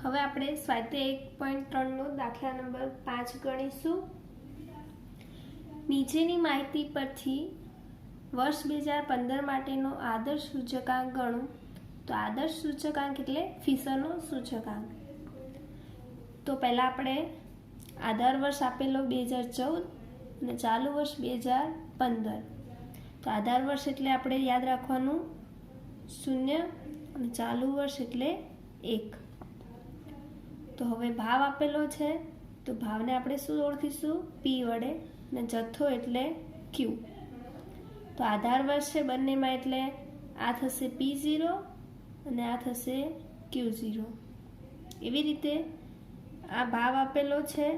હવે આપણે સ્વાધ્યાય 1.3નો દાખલા નંબર 5 ગણીશું। નીચેની માહિતી પરથી વર્ષ 2015 માટેનો આદર્શ સૂચકાંક ગણો। તો આદર્શ સૂચકાંક એટલે ફિશરનો સૂચકાંક। તો પહેલા આપણે આધાર વર્ષ આપેલો 2014 અને ચાલુ વર્ષ 2015। તો આધાર વર્ષ એટલે આપણે યાદ રાખવાનું 0 અને ચાલુ વર્ષ એટલે 1। તો હવે ભાવ આપેલો છે તો ભાવને આપણે શું ઓળખીશું? P વડે, અને જથ્થો એટલે Q। તો આધાર વર્ષ છે બંનેમાં એટલે આ થશે P0 અને આ થશે Q0। એવી રીતે આ ભાવ આપેલો છે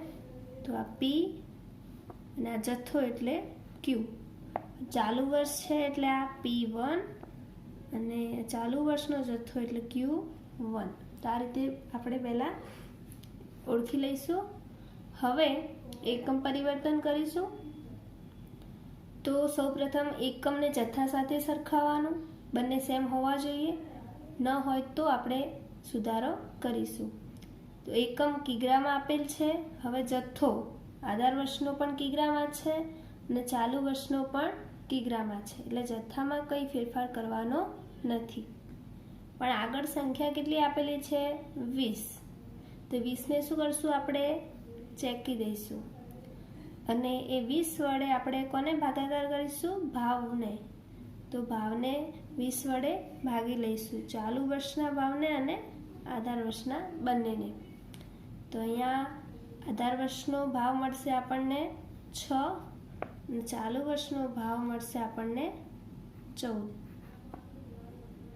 તો આ P અને આ જથ્થો એટલે Q। ચાલુ વર્ષ છે એટલે આ P1 અને ચાલુ વર્ષનો જથ્થો એટલે Q1। તો આ રીતે આપણે પહેલાં ઓળખી લઈશું। હવે એકમ પરિવર્તન કરીશું। તો સૌપ્રથમ એકમને જથ્થા સાથે સરખાવવાનું, બંને સેમ હોવા જોઈએ, ન હોય તો આપણે સુધારો કરીશું। તો એકમ કિગ્રામાં આપેલ છે। હવે જથ્થો આધાર વર્ષનો પણ કિગ્રામાં છે અને ચાલુ વર્ષનો પણ કિગ્રામાં છે, એટલે જથ્થામાં કંઈ ફેરફાર કરવાનો નથી। પણ આગળ સંખ્યા કેટલી આપેલી છે? 20। તો 20ને શું કરશું? આપણે ચેકી દઈશું અને એ 20 વડે આપણે કોને ભાગાકાર કરીશું? ભાવને। તો ભાવને 20 વડે ભાગી લઈશું, ચાલુ વર્ષના ભાવને અને આધાર વર્ષના બંનેને। તો અહીંયા આધાર વર્ષનો ભાવ મળશે આપણને 6 અને ચાલુ વર્ષનો ભાવ મળશે આપણને 14।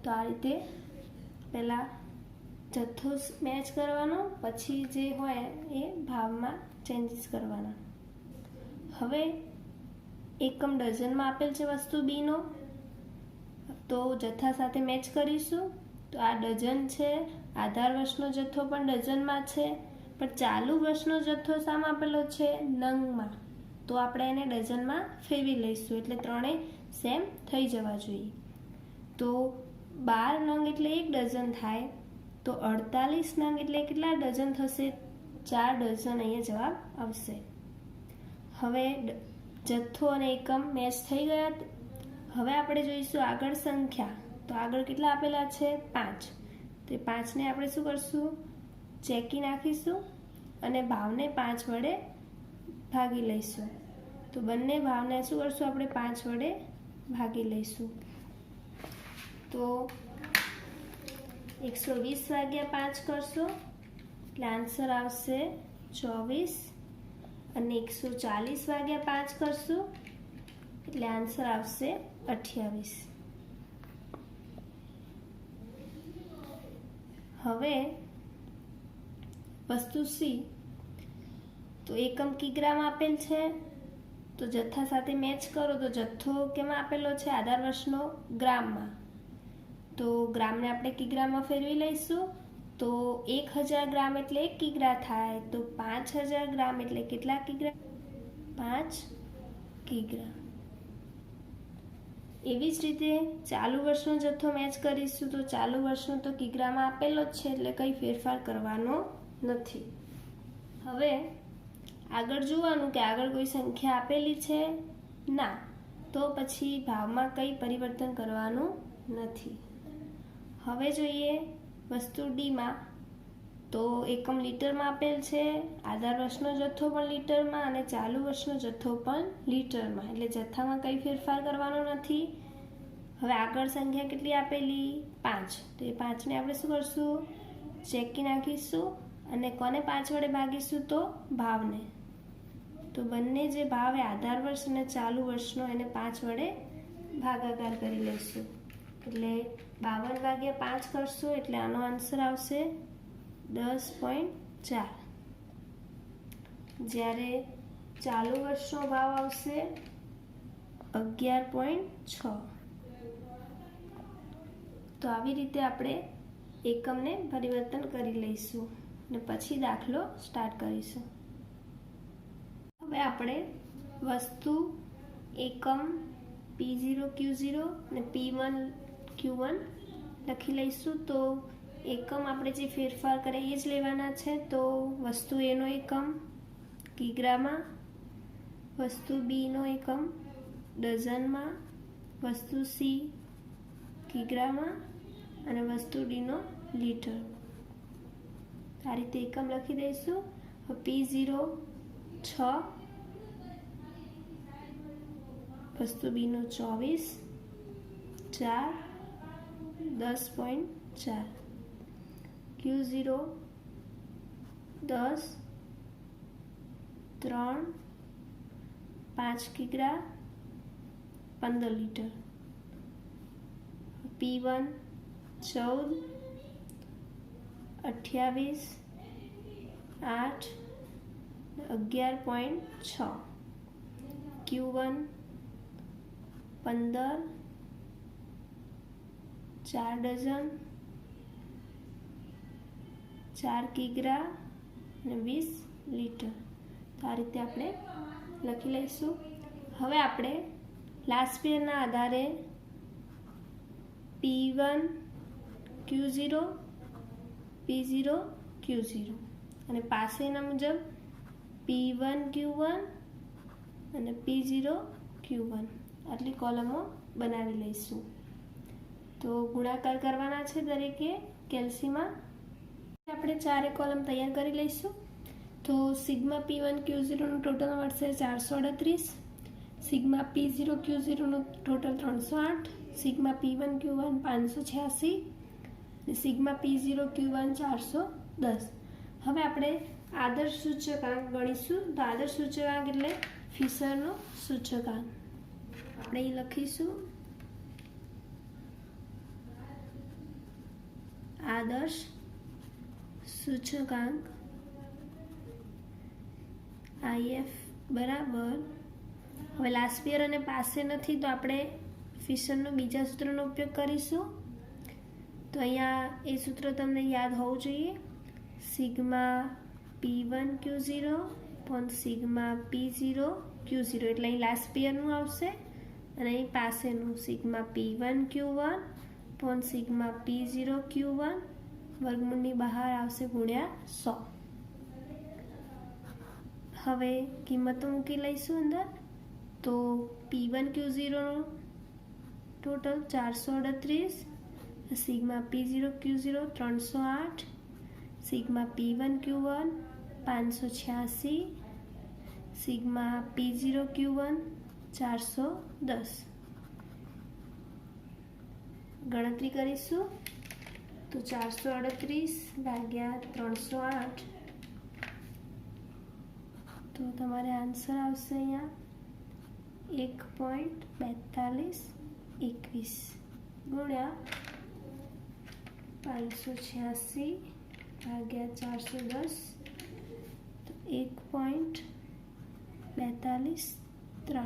તો આ રીતે પહેલાં જથ્થો મેચ કરવાનો, પછી જે હોય એ ભાવમાં ચેન્જીસ કરવાના। હવે એકમ ડઝનમાં આપેલ છે વસ્તુ બીનો, તો જથ્થા સાથે મેચ કરીશું। તો આ ડઝન છે, આધાર વર્ષનો જથ્થો પણ ડઝનમાં છે, પણ ચાલુ વર્ષનો જથ્થો શામાં આપેલો છે? નંગમાં। તો આપણે એને ડઝનમાં ફેરવી લઈશું, એટલે ત્રણેય સેમ થઈ જવા જોઈએ। તો 12 નંગ એટલે 1 ડઝન થાય, તો 48 નંગ એટલે કેટલા ડઝન થશે? 4 ડઝન અહીંયા જવાબ આવશે। હવે જથ્થો અને એકમ મેચ થઈ ગયા। હવે આપણે જોઈશું આગળ સંખ્યા। તો આગળ કેટલા આપેલા છે? 5। તો 5ને આપણે શું કરશું? ચેકી નાખીશું અને ભાવને 5 વડે ભાગી લઈશું। તો બંને ભાવને શું કરશું? આપણે 5 વડે ભાગી લઈશું। તો 120 ભાગ્યા 5 કરશો એટલે આન્સર આવશે 24, અને 140 ભાગ્યા 5 કરશું એટલે આન્સર આવશે 28। હવે વસ્તુ સી, તો એકમ કિગ્રામાં આપેલ છે, તો જથ્થા સાથે મેચ કરો તો જથ્થો કેમાં આપેલો છે? આધાર વર્ષનો ગ્રામમાં। તો ગ્રામને આપણે કિગ્રામાં ફેરવી લઈશું। તો 1000 ગ્રામ એટલે 1 કિગ્રા થાય, તો 5000 ગ્રામ એટલે કેટલા કિગ્રા? 5 કિગ્રા। એવી જ રીતે ચાલુ વર્ષનો જથ્થો મેચ કરીશું। તો ચાલુ વર્ષનો તો કિગ્રામાં આપેલો જ છે, એટલે કંઈ ફેરફાર કરવાનો નથી। હવે આગળ જોવાનું કે આગળ કોઈ સંખ્યા આપેલી છે ના, તો પછી ભાવમાં કંઈ પરિવર્તન કરવાનું નથી। હવે જોઈએ વસ્તુ ડીમાં। તો એકમ લીટરમાં આપેલ છે, આધાર વર્ષનો જથ્થો પણ લીટરમાં અને ચાલુ વર્ષનો જથ્થો પણ લીટરમાં, એટલે જથ્થામાં કંઈ ફેરફાર કરવાનો નથી। હવે આગળ સંખ્યા કેટલી આપેલી? 5। તો એ 5ને આપણે શું કરશું? ચેકી નાખીશું અને કોને 5 વડે ભાગીશું? તો ભાવને। તો બંને જે ભાવ એ આધાર વર્ષ અને ચાલુ વર્ષનો, એને 5 વડે ભાગાકાર કરી લઈશું, એટલે 52 ભાગ્યા 5 કરશું એટલે આનો આન્સર આવશે 10.4, જ્યારે ચાલુ વર્ષનો ભાવ આવશે 11.6। તો આવી રીતે આપણે એકમને પરિવર્તન કરી લઈશું અને પછી દાખલો સ્ટાર્ટ કરીશું। હવે આપણે વસ્તુ એકમ P0 Q0 અને P1 Q1 લખી લઈશું। તો એકમ આપણે જે ફેરફાર કરે એ જ લેવાના છે. તો વસ્તુ એનો એકમ કિગ્રામાં, વસ્તુ બીનો એકમ ડઝનમાં, વસ્તુ સી કિગ્રામાં અને વસ્તુ ડીનો લીટર. આ રીતે એકમ લખી દઈશું. P0 6, વસ્તુ બીનો 24, 4, 10.4, Q0 10, 3, 5 કિગ્રા 15 લીટર. P1 14, 28, 8, 11.6, Q1 15, 4 ડઝન, 4 કિગ્રા અને 20 લીટર. તો આ રીતે આપણે લખી લઈશું. હવે આપણે લાસ્ટ પેરના આધારે P1 Q0, P0 Q0 અને પાસેના મુજબ P1 Q1 અને P0 Q1 આટલી કોલમો બનાવી લઈશું. તો ગુણાકાર કરવાના છે દરેકે કેલ્સીમાં. આપણે 4 કોલમ તૈયાર કરી લઈશું. તો સિગ્મા P1 Q0નું ટોટલ મળશે 438, sigma P0 Q0નું total 308, sigma P1 Q1 586 અને સિગ્મા P0 Q1 410. હવે આપણે આદર્શ સૂચકાંક ગણીશું. તો આદર્શ સૂચકાંક એટલે ફિશરનો સૂચકાંક. આપણે એ લખીશું આદર્શ સૂચકાંક IF બરાબર. હવે લાસ્ટ યર અને પાસે નથી તો આપણે ફિશરનો બીજા સૂત્રનો ઉપયોગ કરીશું. તો અહીંયા એ સૂત્ર તમને યાદ હોવું જોઈએ. સિગ્મા P1 Q0 પણ સિગ્મા P0 Q0 એટલે અહીં લાસ્ટ યરનું આવશે અને અહીં પાસેનું સિગ્મા P1 Q1 પણ સિગ્મા P0 Q1 વર્ગમૂળની બહાર આવશે ગુણ્યા 100. હવે કિંમતો મૂકી લઈશું અંદર. તો P1 Q0નું total 438, sigma P0 Q0 308, sigma P1 Q1 586, sigma P0 Q1 410. ગણતરી કરીશું. તો 438 ભાગ્યા 308, તો તમારે આન્સર આવશે અહીંયા 1.4221 ગુણ્યા 586 ભાગ્યા 410, તો 1.423.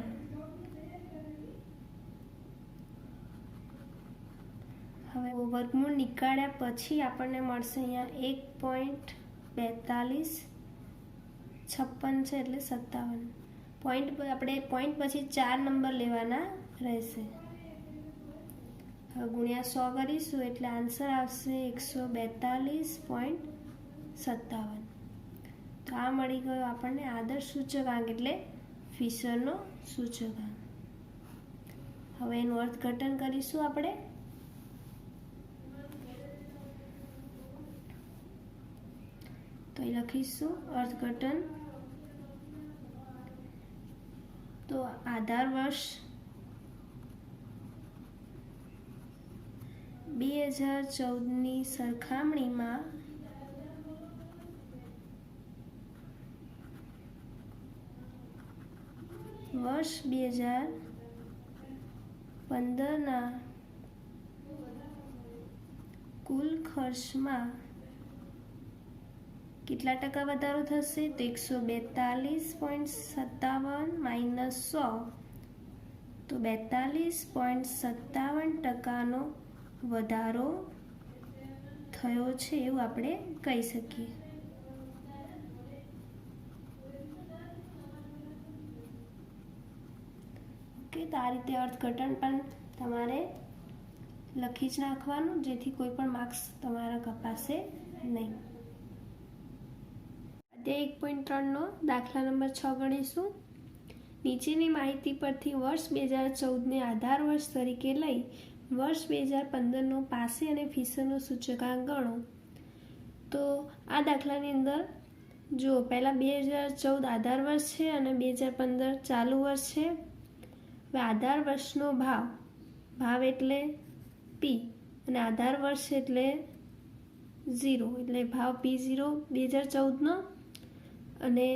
હવે વર્ગમૂળ નીકાળ્યા પછી આપણને મળશે અહીંયા 1.4256 છે એટલે 57. આપણે પોઈન્ટ પછી 4 નંબર લેવાના રહેશે. હવે ગુણ્યા 100 કરીશું એટલે આન્સર આવશે 142.57. તો આ મળી ગયો આપણને આદર્શ સૂચકાંક એટલે ફિશરનો સૂચકાંક. હવે એનું અર્થઘટન કરીશું આપણે. તો એ લખીશું અર્થઘટન. તો આધાર વર્ષ 2014ની સરખામણીમાં વર્ષ 2015ના કુલ ખર્ચમાં કેટલા ટકા વધારો થશે? તો 142.57 માઇનસ 100, તો 42.57% વધારો થયો છે એવું આપણે કહી શકીએ. ઓકે, તો આ રીતે અર્થઘટન પણ તમારે લખી જ નાખવાનું, જેથી કોઈ પણ માર્ક્સ તમારા કપાશે નહીં. અધ્યાય 1.3નો દાખલા નંબર 6 ગણીશું. નીચેની માહિતી પરથી વર્ષ 2014ને આધાર વર્ષ તરીકે લઈ વર્ષ 2015નો પાસે અને ફીસરનો સૂચકાંક ગણો. તો આ દાખલાની અંદર જો પહેલાં 2014 આધાર વર્ષ છે અને 2015 ચાલુ વર્ષ છે. હવે આધાર વર્ષનો ભાવ એટલે P અને આધાર વર્ષ એટલે 0, એટલે ભાવ P0 2014નો અને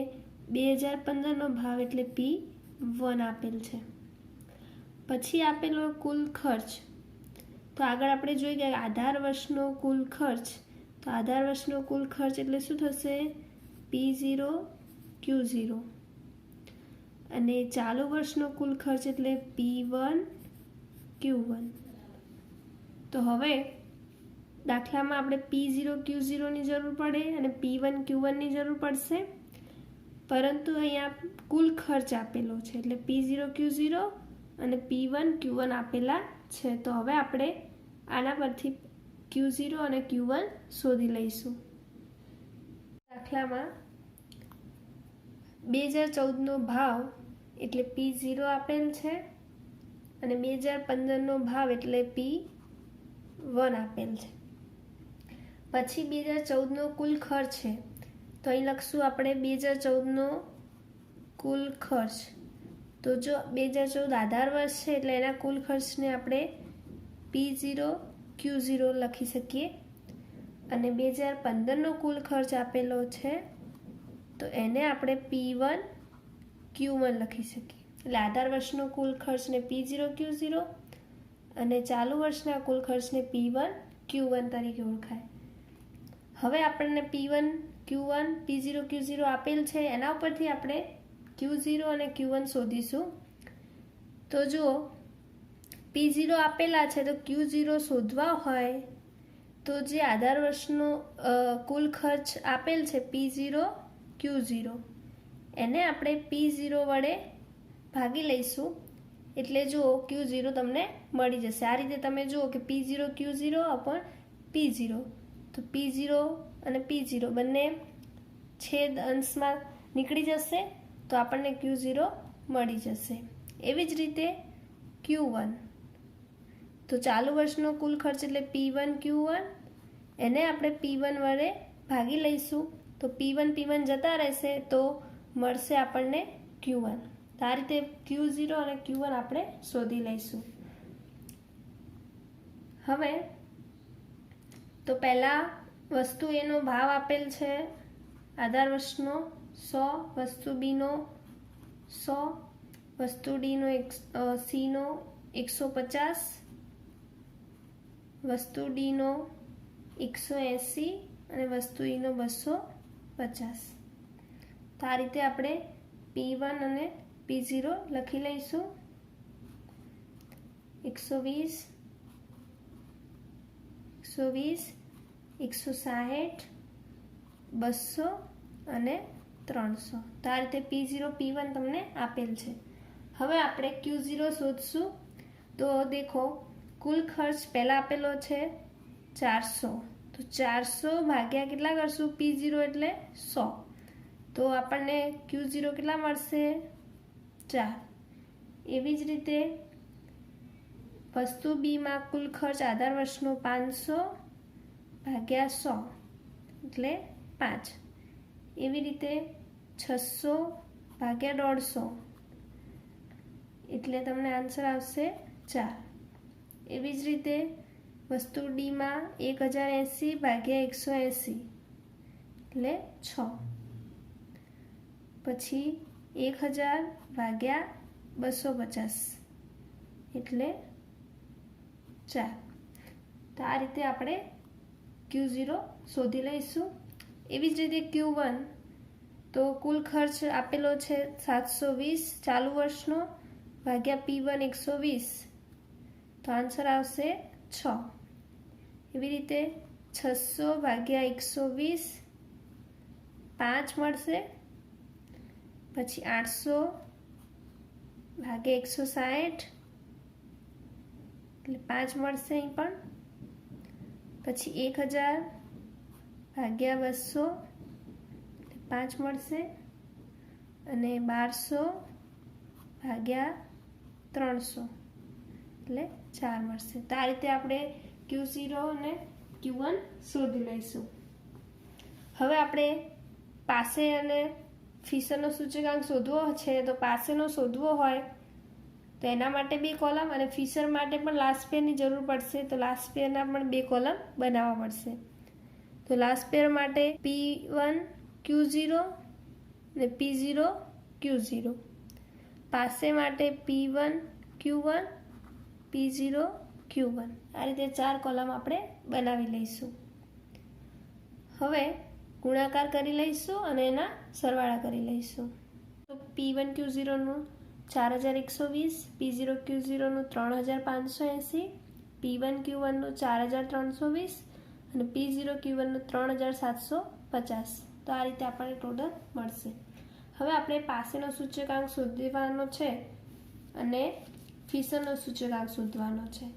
2015નો ભાવ એટલે P1 આપેલ છે. પછી આપેલો કુલ ખર્ચ. તો આગળ આપણે જોઈ ગયા આધાર વર્ષનો કુલ ખર્ચ. તો આધાર વર્ષનો કુલ ખર્ચ એટલે શું થશે? P0 Q0 અને ચાલુ વર્ષનો કુલ ખર્ચ એટલે P1 Q1. તો હવે દાખલામાં આપણે P0 Q0ની જરૂર પડે અને P1 Q1ની જરૂર પડશે, પરંતુ અહીંયા કુલ ખર્ચ આપેલો છે એટલે P0 Q0 અને P1 Q1 આપેલા છે. તો હવે આપણે આના પરથી Q0 અને Q1 શોધી લઈશું. દાખલામાં 2014નો ભાવ એટલે P0 આપેલ છે અને 2015નો ભાવ એટલે P1 આપેલ છે. પછી 2014નો કુલ ખર્ચ છે, તો અહીં લખશું આપણે 2014નો કુલ ખર્ચ. તો જો 2014 આધાર વર્ષ છે એટલે એના કુલ ખર્ચને આપણે P0 Q0 લખી શકીએ અને 2015નો કુલ ખર્ચ આપેલો છે તો એને આપણે P1 Q1 લખી શકીએ. એટલે આધાર વર્ષનો કુલ ખર્ચને P0 Q0 અને ચાલુ વર્ષના કુલ ખર્ચને P1 Q1 તરીકે ઓળખાય. હવે આપણને P1 Q1 P0 Q0 આપેલ છે, એના ઉપરથી આપણે Q0 અને Q1 શોધીશું. તો જો P0 આપેલા છે તો Q0 શોધવા હોય તો જે આધાર વર્ષનો કુલ ખર્ચ આપેલ છે P0 Q0 એને આપણે P0 વડે ભાગી લઈશું, એટલે જુઓ Q0 તમને મળી જશે. આ રીતે તમે જુઓ કે P0 Q0 upon P0, તો P0 અને P0 બંને છેદ અંશમાં નીકળી જશે તો આપણને Q0 મળી જશે. એવી જ રીતે Q1, તો ચાલુ વર્ષનો કુલ ખર્ચ એટલે P1 Q1 એને આપણે P1 વડે ભાગી લઈશું તો P1 જતા રહેશે તો મળશે આપણને Q1. તો આ રીતે Q0 અને Q1 આપણે શોધી લઈશું. હવે તો પહેલા વસ્તુ એનો ભાવ આપેલ છે આધાર વર્ષનો 100, વસ્તુ બીનો 100, વસ્તુ ડીનો સીનો 150, વસ્તુ ડીનો 180 અને વસ્તુ ઈનો 250. તો આ રીતે આપણે P1 અને P0 લખી લઈશું. 120, 160, 200 અને 300. તો આ રીતે P0 P1 તમને આપેલ છે. હવે આપણે Q0 શોધશું. તો દેખો કુલ ખર્ચ પહેલાં આપેલો છે 400, તો 400 ભાગ્યા કેટલા કરશું? P0 એટલે 100, તો આપણને Q0 કેટલા મળશે? 4. એવી જ રીતે વસ્તુ બીમાં કુલ ખર્ચ આધાર વર્ષનો 500 ભાગ્યા 100 એટલે 5. એવી રીતે 600 ભાગ્યા 150 એટલે તમને આન્સર આવશે 4. એવી જ રીતે વસ્તુ ડીમાં 1080 ભાગ્યા 180 એટલે 6. પછી 1000 ભાગ્યા 250 એટલે 4. તો આ રીતે આપણે Q0 શોધી લઈશું. એવી જ રીતે Q1, તો કુલ ખર્ચ આપેલો છે 720 ચાલુ વર્ષનો ભાગ્યા P1 120, તો આન્સર આવશે 6. એવી રીતે 600 ભાગ્યા 120 5 મળશે. પછી 800 ભાગ્યા 160 એટલે 5 મળશે અહીં પણ. પછી 1000 ભાગ્યા 200 એટલે 5 મળશે અને 1200 ભાગ્યા 300 એટલે 4 મળશે. તો આ રીતે આપણે Q0 અને Q1 શોધી લઈશું. હવે આપણે પાસે અને ફિશરનો સૂચકાંક શોધવો છે. તો પાસેનો શોધવો હોય તો એના માટે 2 કોલમ અને ફિશર માટે પણ લાસ્ટ પેરની જરૂર પડશે. તો લાસ્ટ પેરના પણ 2 કોલમ બનાવવા પડશે. તો લાસ્ટ પેર માટે P1 Q0 અને P0 Q0. પાસે માટે P1 Q1 P0 Q1. આ રીતે 4 કોલમ આપણે બનાવી લઈશું. હવે ગુણાકાર કરી લઈશું અને એના સરવાળા કરી લઈશું. તો P1 Q0નું 4120, P0 Q0નું 3580, P1 Q1નું 4320 અને P0 Q1નું 3750. તો આ રીતે આપણને ટોટલ મળશે. હવે આપણે પાસેનો સૂચકાંક શોધવાનો છે અને ફિશરનો સૂચકાંક શોધવાનો છે.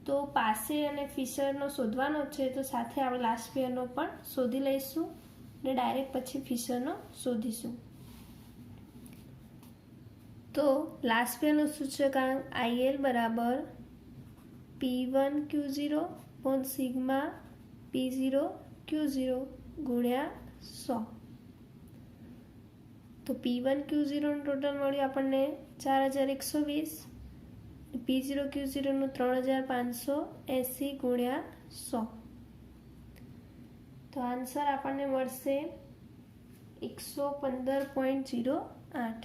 તો પાસે અને ફિશરનો શોધવાનો છે તો સાથે આપણે લાસ્ટ પેરનો પણ શોધી લઈશું અને ડાયરેક્ટ પછી ફિશરનો શોધીશું. તો લાસ્ટ પેરનો સૂચકાંક IL બરાબર P1 Q0 sigma P0 Q0 ગુણ્યા 100. તો P1 Q0નું ટોટલ મળ્યું આપણને 4120, P0 Q0નું 3580 ગુણ્યા 100. તો આન્સર આપણને મળશે 115.08.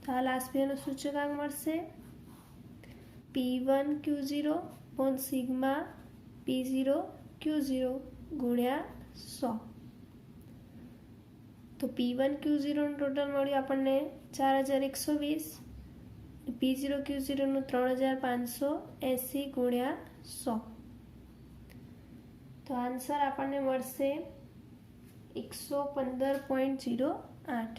તો આ લાસ્ટ પેરનો સૂચકાંક મળશે P1 Q0 sigma P0 Q0 ગુણ્યા 100. તો P1 Q0નું ટોટલ મળ્યું આપણને 4120, P0 Q0નું 3580 ગુણ્યા 100. તો આન્સર આપણને મળશે 115.08.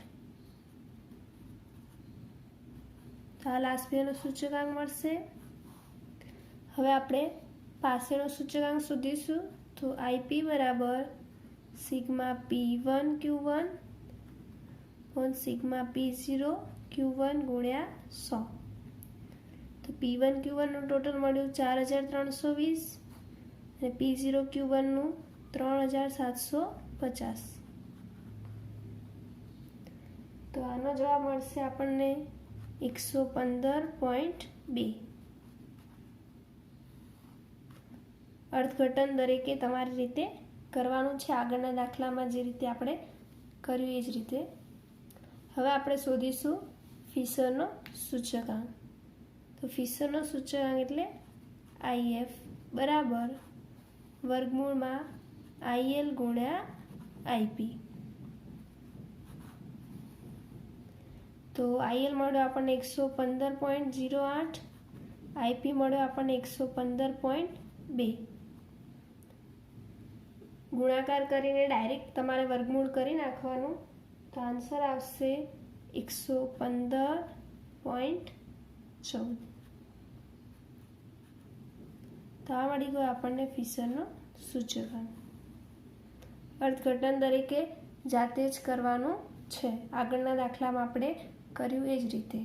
તો આ લાસ્ટ પેરનો સૂચકાંક મળશે. હવે આપણે પાસેનો સૂચકાંક શોધીશું. તો IP બરાબર sigma P1 Q1 sigma P0 Q1 ગુણ્યા 100. તો P1 Q1નું ટોટલ મળ્યું 4320 અને P0 Q1નું 3750. તો આનો જવાબ મળશે આપણને 115.2. અર્થઘટન દરેકે તમારી રીતે કરવાનું છે. આગળના દાખલામાં જે રીતે આપણે કર્યું એ જ રીતે. હવે આપણે શોધીશું ફિશરનો સૂચકાંક. તો ફિશરનો સૂચકાંક એટલે IF બરાબર વર્ગમૂળમાં IL ગુણ્યા IP. તો IL મળ્યો આપણને 115.08, IP મળ્યો આપણને 115.2. ગુણાકાર કરીને ડાયરેક્ટ તમારે વર્ગમૂળ કરી નાખવાનું. તો આન્સર આવશે 115.14. તો આ મળી ગયો આપણને ફિશરનો સૂચકાંક. અર્થઘટન દરેકે જાતે જ કરવાનું છે. આગળના દાખલામાં આપણે કર્યું એ જ રીતે.